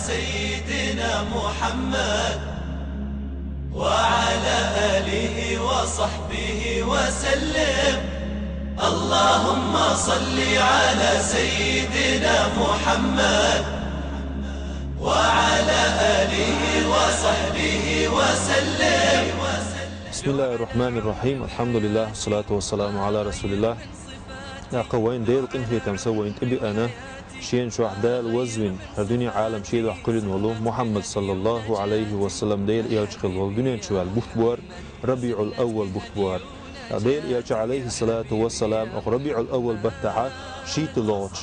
سيدنا محمد وعلى آله وصحبه وسلم. اللهم صل على سيدنا محمد وعلى آله وصحبه وسلم. بسم الله الرحمن الرحيم. الحمد لله والصلاة والسلام على رسول الله. يا قوين ديل قنفي تمسوين تبي أنا شين شو أحدال وزوين هردني عالم شيد وحقلن والله محمد صلى الله عليه وسلم ديل يلشخل والدنيا شوال بختبوار ربيع الأول بختبوار ديل يلش عليه الصلاة والسلام أخ ربيع الأول بتاعه شيت لوش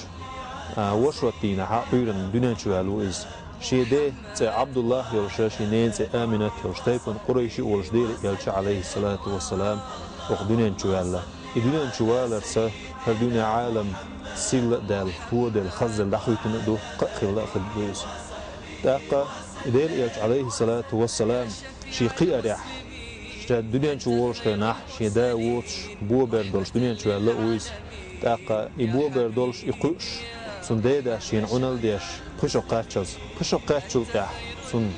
وشوتينا حقيرن الدنيا شوال وإز شيده تي عبد الله يلش شينين تي آمنة يلش تيفن قريشي ولش ديل يلش عليه الصلاة والسلام أخ دنيا شوال الدنيا شوال رسا هردني عالم سيل دال هو دال خزل دخلتنا دو قخل لا خدوس دقة دير يلش عليه الصلاة والسلام شي قيرح شتا الدنيا شوالش خناح شي دا ووتش بو بردولش دنيا شوال لا ويس دقة يبو بردولش يقوش سن ديدا شين عنل ديش قشو قاتشل تاح سن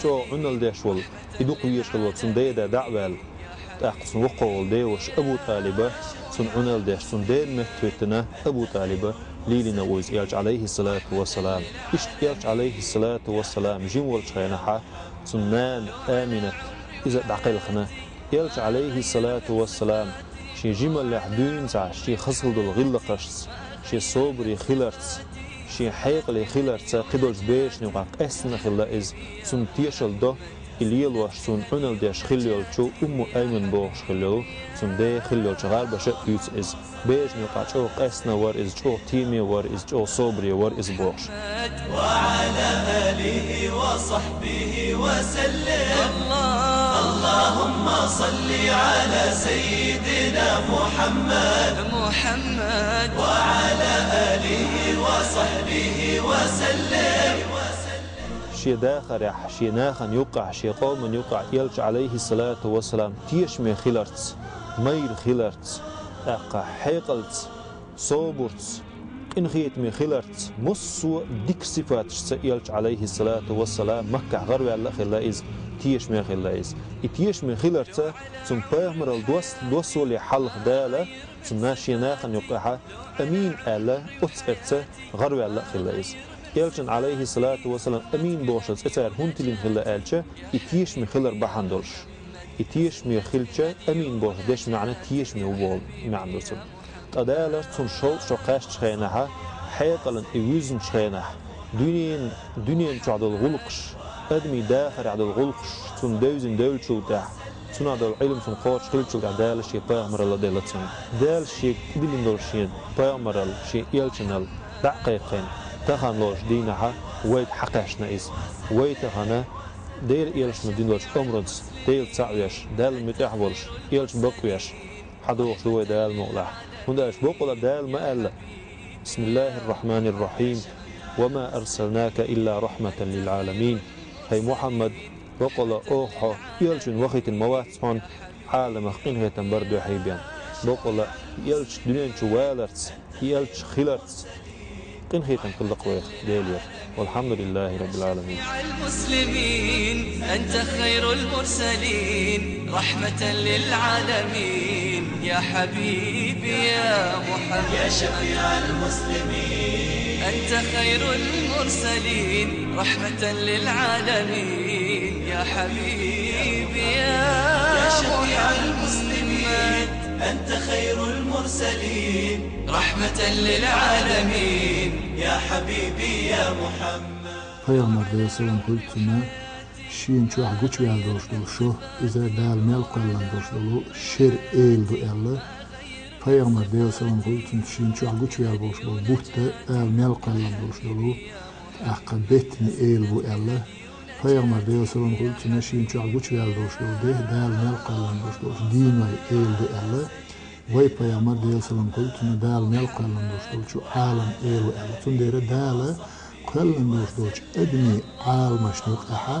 شو عنل ديش ول يدوق ويش خلوت سن ديدا دعوال دقة سن وقول ديوش أبو طالبة سن عنل ديش سن دين مهتوتنا أبو طالبة ليلنا ويز يلش عليه الصلاة والسلام إشت يلش عليه الصلاة والسلام جيم والش خينحا سنان آمنة إذا دقيل خنا يلش عليه الصلاة والسلام شي جمل لحدين سع شي خصل دول غلقش شي صبري خلرت شي حيق لي خلرت قدولش بيش نوقع أسنا خلا إز سن تيشل ده إليل واش سن عنل ديش خليول شو أيمن بوش خليول سن ده خليول شغال بشأ يوت إز بيش نوقع شو قسنا ور إز شو تيمي ور إز شو صبري ور إز بوش وعلى آله وصحبه وسلم. اللهم صل على سيدنا محمد وعلى آله وصحبه وسلم. شي داخر شي ناخن يقع شي قوم يقع يلش عليه الصلاة والسلام تيش مي خلرت ميل خلرت أقع حيقلت صوبرت إن خيت مي خلرت مصو ديك صفات يلش عليه الصلاة والسلام مكة غرب الله خلا إز تيش مي خلا إز تيش مي خلرت ثم بيهمر الدوس ولي حلق دالة ثم ناشي ناخن يقع أمين آله أتسرت غرب الله خلا إز يلشن عليه الصلاة والسلام أمين بوشت إتار هنتلين خلا آلشة إتيش مي خلر بحندلش إتيش مي خلشة أمين بوش ديش معنى تيش مي وبول معندوسن تدالر تون شو قاش تخينها حيقلن إيوزن تخينها دنيا تعدل غلقش أدمي داخل عدل غلقش تون دوزن دول شو تاع تون عدل علم تون قاش خلشة دال شي بامر الله دلتن دال شي كدلين دولشين بامر الله شي يلشنال دقيقين تخان لوش دينها ويت حقاشنا إز ويت هنا دير إيلش مدين لوش أمرنس دير تعويش دال متحولش إيلش بقويش حدوش دوي دال مولح هنداش بقول دال مألا. بسم الله الرحمن الرحيم. وما أرسلناك إلا رحمة للعالمين. هي محمد بقول أوحى إيلش وقت الموات عن عالم إنها تنبردو حيبيان بقول إيلش دنيا شوالرت إيلش خلرت قن خيتم كل قوي ديلير والحمد لله رب العالمين. المسلمين أنت خير المرسلين رحمة للعالمين يا حبيبي يا محمد يا شفيع المسلمين. أنت خير المرسلين رحمة للعالمين يا حبيبي يا شفيع المسلمين. أنت خير المرسلين رحمة للعالمين يا حبيبي يا محمد. Peygamber Aleyhisselam kultuna şiin çuah güç verdoşdu şu ize dal mel qallan doşdu şer eildu elle. Peygamber Aleyhisselam kultun şiin çuah güç verdoşdu buhta al mel qallan doşdu aqabetni eil bu elle. Peygamber Aleyhisselam kultuna şiin çuah güç verdoşdu de dal mel qallan doşdu dinay eildu elle. Vay Peygamber Aleyhisselam kultuna dal mel qallan doşdu şu alam eilu elle. Tundere dala قلن دوش دوش أدمي عالم شنوك أحا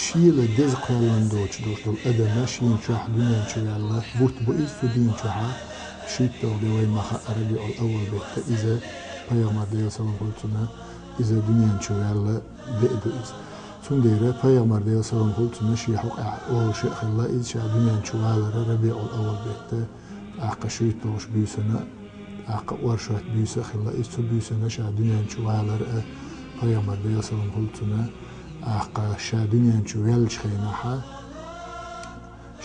شيل دز قلن دوش دوش دول أدم شين شح دنيا شو الله بوت بوئز دين شحا شيت دو دي وين مخا أربي الأول بيت إذا بيغمر دي وسلم قلتنا إذا دنيا شو يلا بيدو إذا تنديره بيغمر ديال سلام قلت ماشي حق أول شيء خلا إذا شا دنيا شو يلا ربيع الأول بيته عقشيت توش بيسنا عق ورشات بيسا خلا إذا بيسنا شا دنيا شو يلا بيغمر ديال سلام قلت نا عق شا دنيا شو يلش خيناها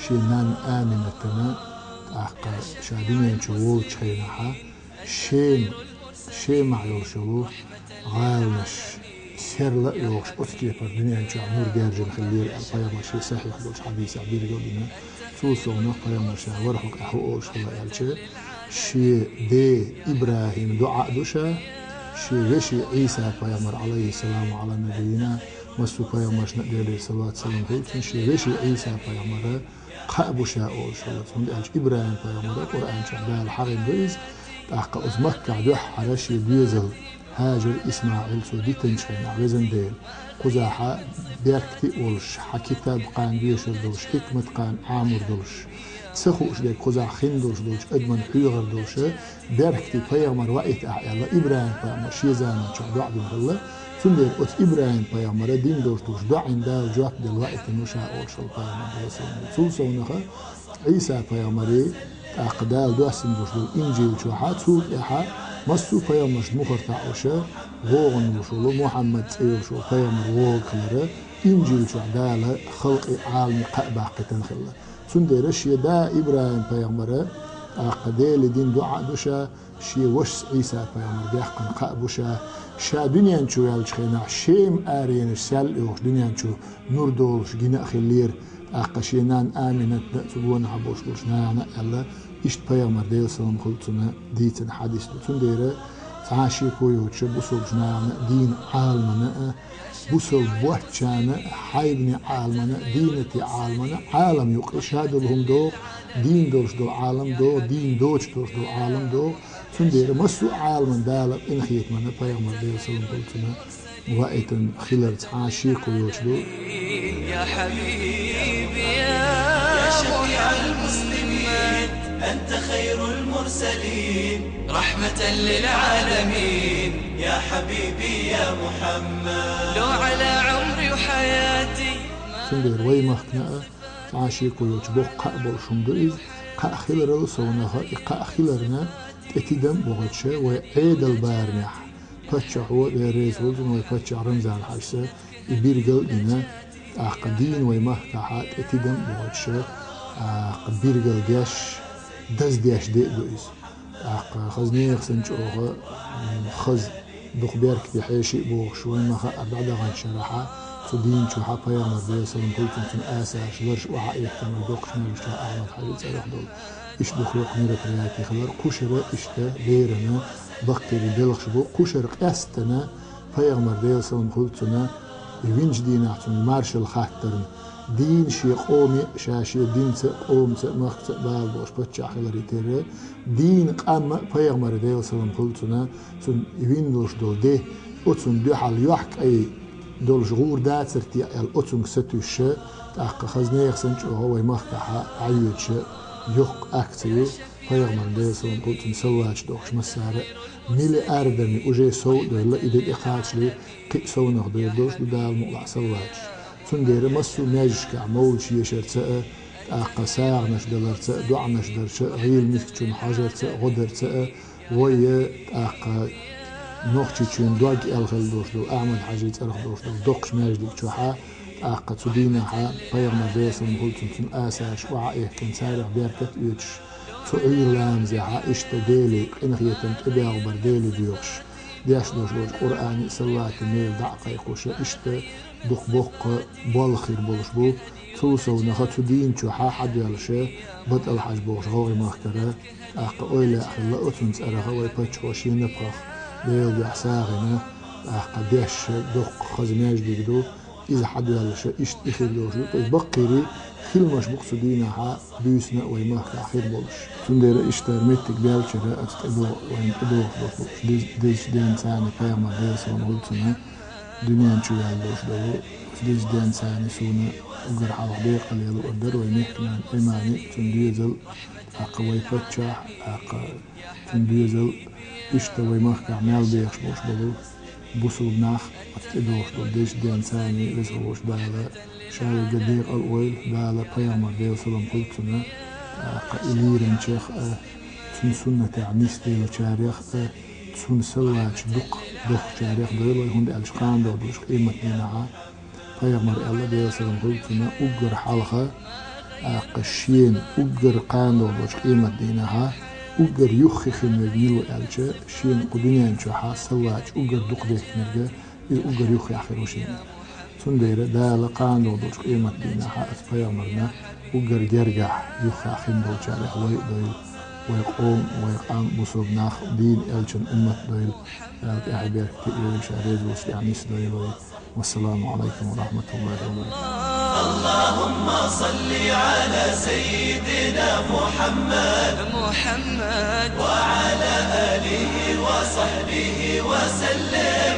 شينان آمنتنا عق شا دنيا شو ولش خيناها شين معيول شلو غالمش سر لا يوش أسكي في الدنيا إن شاء نور جارجن خليل القيامة شيء صحيح دوش حديث عبير قلنا توصلنا قيامة شاء ورحك أحوش الله يالشي شيء دي إبراهيم دعاء دوشا شيء وشي عيسى قيامة عليه السلام على نبينا مسو قيامة نقدر عليه الصلاة والسلام قلت شيء وشي عيسى قيامة قابو شاء أوش الله تمدأش إبراهيم قيامة قرآن شعبال الحرم بيز أحق أزمكع دوح على شي بيزل هاجر إسماعيل سوديتن شين عوزن ديل قزاحة بيركتي أولش حكتاب قان بيشر دولش حكمة قان عامر دولش تسخوش ديك قزاح خين دولش أدمن حيغر دولش بيركتي بيامر وقت أحيالا إبراهيم بيامر شيزانا شو دعا دين الله تندير أت إبراهيم بيامر دين دولش دعين دال جواب دل وقت نشاء أولش البيامر ديسون سوسونخا عيسى بيامري أقدال دوسن دوش الإنجيل شو حات سوق إحا مسو بيامرش مخرطع وشا غوغن وشلو محمد سير شو بيامر غوغ خلره إنجيل شو عدالة خلق عالم قأبع قتن خلا سندير شي دا إبراهيم بيامره أقدال دين دعاء دوشا شي وش عيسى بيامر بيحقن قأبوشا شا دنيا شو يالش خينا شيم آرينش سال يوش دنيا شو نور دولش جينا خلير أقشينان آمنت نأتبون عبوش بوشنا نألا إشت بيامر ديل سلام خلطنا ديتن حديث تنديره تعاشي كويوتش بوصل جنانا دين عالمنا بوصل بوحشانا حيبني عالمنا دينتي عالمنا عالم يقش هادو لهم دو دين دوش دو عالم دو دين دوش دوش دو عالم دو تنديره مسو عالم دالب إن خيت منا بيامر ديل سلام خلطنا وقتن خلال تعاشي كويوتش دو يا حبيبي يا شفيع المسلمين أنت خير المرسلين رحمة للعالمين يا حبيبي يا محمد لو على عمري وحياتي سندير وي مخناء تعاشي كويوتش بو قابل شمدوئز قاخيلر سونها قاخيلرنا اتدم بوغتشه وعيد البارنح فتشعو ريز وزن وفتشع رمزان حشسه بيرجل إنا قدين ويمهتحات اتدم بوغتشه بيرجل ديش دز ديش دي دوئز خزنيخ سنجوغه خز دخ بيرك بحيشي بوغ شوي مخا أبعد غن شرحا تدين شو حقا يا مرضي سلام قلتم تن آساش ورش وعائي احتمال دوقش نرشتا أعمل حديث أرح دول إش دخلوق نيرك رياتي خلر قشرة إشتا بيرنا بقتري دلخش بو قشر قاستنا فيغمر ديل سلام قلتنا يوينج دين احتم مارشل خاطرن دين شي قومي شاشي دين قوم مخت بال بوش بتشا خلري تيري دين قام فيغمر ديل سلام قلتنا سن يوين دوش دول دي أتسن دوحال يحك أي دول جغور داترتي الأتسن ستوش تاق خزنيخ سنج هو يمخكحا عيوتش يق أكتري فيغمر ديل سلام قلتن سواج دوش مسارة ميلي أردني وجي سو دولا إذا إقاتش لي قي سو نخدو دوش دال مقلع سواج تندير مسو ماجشكع مول شي شرتاء أقا ساغ نشدلرتاء دع نشدرتاء غيل مسكتون حجرتاء غدرتاء ويا أقا نوختي تشون دوغ الخل دوش دو أعمل حاجيت أرخ دوش دو دوقش ماجدك تشوحا أقا تدينا حا بيغمر ديسن قلتن تن آساش وعائه كان سارع بيركت يوتش تعير لامزي عائشت ديلي إنغيتن تبيغ برديلي ديوش دياش دوش دوش قرآني سلوات ميل دعقا يقوش إشت دوخ بوق بالخير بولش بو توسو نخا تدين تشوحا حد يالشي بط الحاج بوش غوغي مخترة أقا أويلا أخلا أتنس أرخا ويبتش وشي نبخخ ديل بيحساغنا أقا ديش دوخ خزماج ديكدو إذا حد يالشي إشت إخير دوش دو بقيري خيل مش بقصو دينا حا بيسنا ويمخ أخير بولش تندير إشتر ميتك بيالشرة أتتقدو وين تدوخ دوش ديش دين ساني قيامة ديل سوان قلتنا دنيا نشو يالدوش دو ديش دين ساني سونا وقر حالق ديق ليلو قدر ويميكنا إيماني تنديزل أقا ويفتشح أقا تنديزل إشتا ويمخ عمال بيخش بوش بلو بوصل ناخ أتدوش دولديش ديان ثاني رزقوش دالا شاي قدير الأويل دالا بيامر ديو سلام قلتنا قائليرن شيخ تون سنة عنيس ديو شاريخ تون سواج دق شاريخ ديو هند ألشقان دولش قيمة دينها بيامر الله ديو سلام قلتنا أجر حلقة قشين أجر قان دولش قيمة دينها أجر يخي خمريلو ألجا شين قدنيا نشوحا سواج أجر دق ديك نرجع إذ أجر يخي آخر وشين سنديرة دا لقان دولش قيمة دينها أسبيا مرنا أجر جرجع يخي آخر دولش على حوي دويل ويقوم ويقام بصوب ناخ دين ألجن أمة دويل أحبير كتير شاريز وسيعنيس دويل والسلام عليكم ورحمة الله وبركاته. اللهم صل على سيدنا محمد وعلى آله وصحبه وسلم.